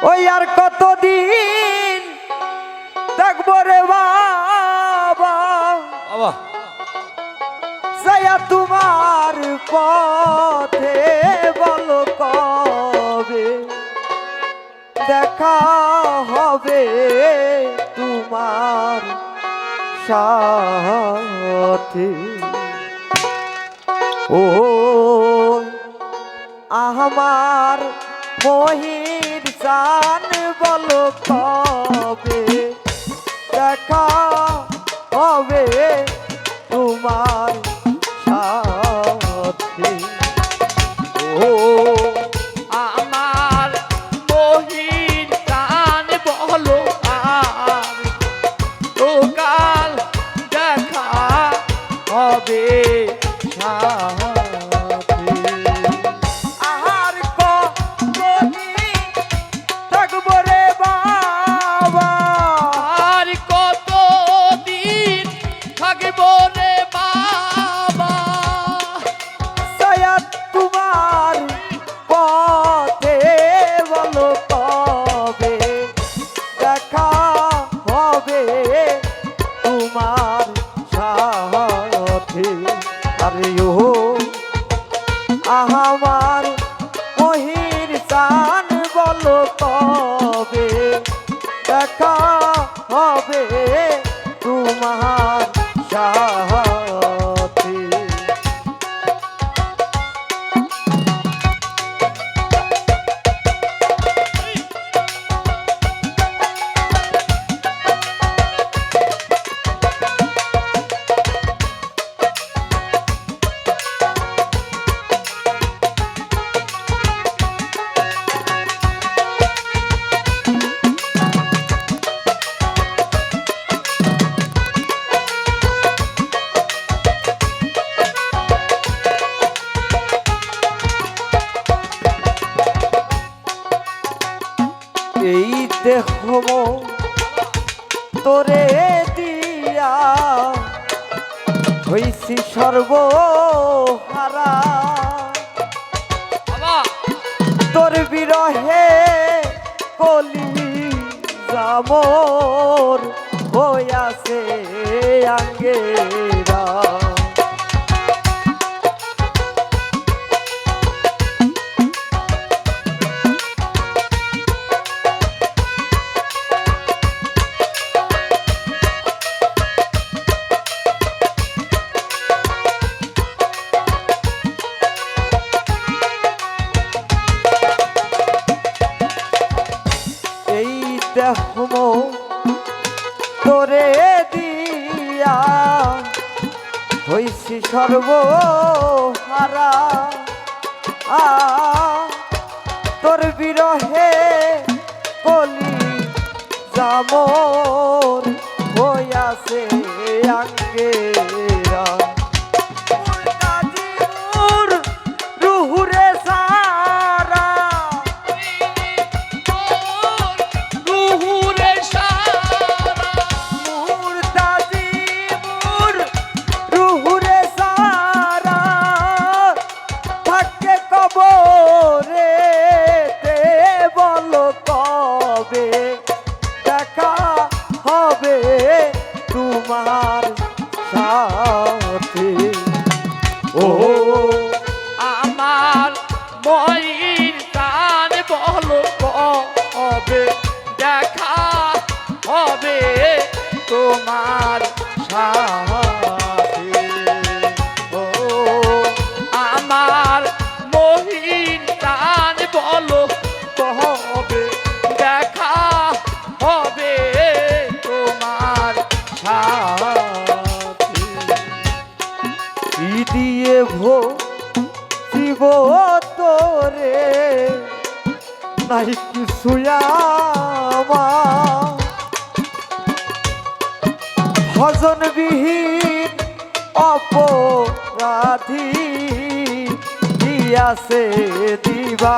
ওই আর কতদিন দেখবো রে বাবা বাবা সায়া তোমার পথে বলো কবে দেখা হবে তোমার সাথে ও আমার মহির জান বলো কবে দেখা হবে তোমার সাথে ও আমার মহিন কান বলো আর তো কাল দেখা হবে সাথে আহার কতদিন থাকবো রে বাবা আর কত দিন থাকব রে বাবা সায়া তোমার পথে বলো কবে দেখা হবে তোমার সাথে আরে ও আমার মহির চান বলো কবে দেখা হবে তোমার সাথে এই দেহ তোরে দিয়া হইছি সর্বহারা বাবা তোর বিরহে কলি জামর হইয়াছে আঙ্গেরা এই দেহম তোরে দিয়া হইছি সর্বহারা তোর বিরহে কলি জামর হইয়াছে আঙ্গেরা মুরতাজির রুহুরে সারা রুহুরে সারা মুরতাজির রুহুরে সারা থাকে কবরে তে বলো কবে দেখা হবে তোমার সাথে ও আমার মহিন কান বলো কবে দেখা হবে তোমার সাথে ও আমার মহিন কান বলো কবে দেখা হবে তোমার সাথে কি দিয়ে শিব তোরে নাই কিছু আমার ভজনবিহীন অপরাধী দিয়াছে দিবা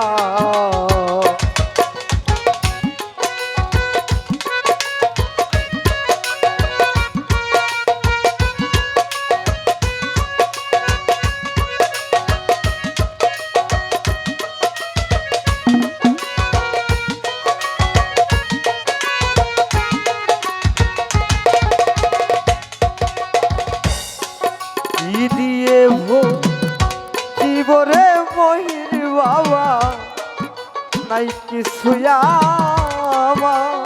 কিছুই আমার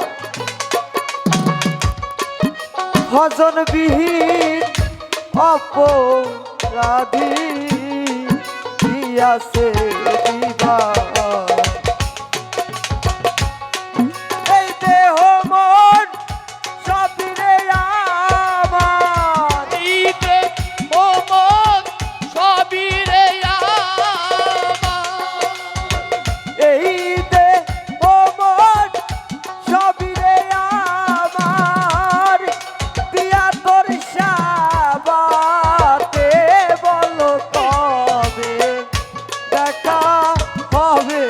ভজন বিহীন অপরাধী দিয়াছে দিবা এই দেহ মন সবিরে আমার ইতে ও মন সবই রে আমার। এই দেহ মন সবিরে আমার দিয়া তোর সাবাতে বলো কবে দেখা হবে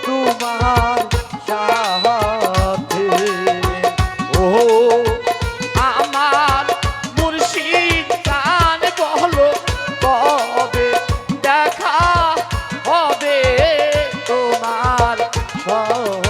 তোমার সাথে ও আমার মুর্শিদ গান বলো কবে দেখা হবে তোমার সাথে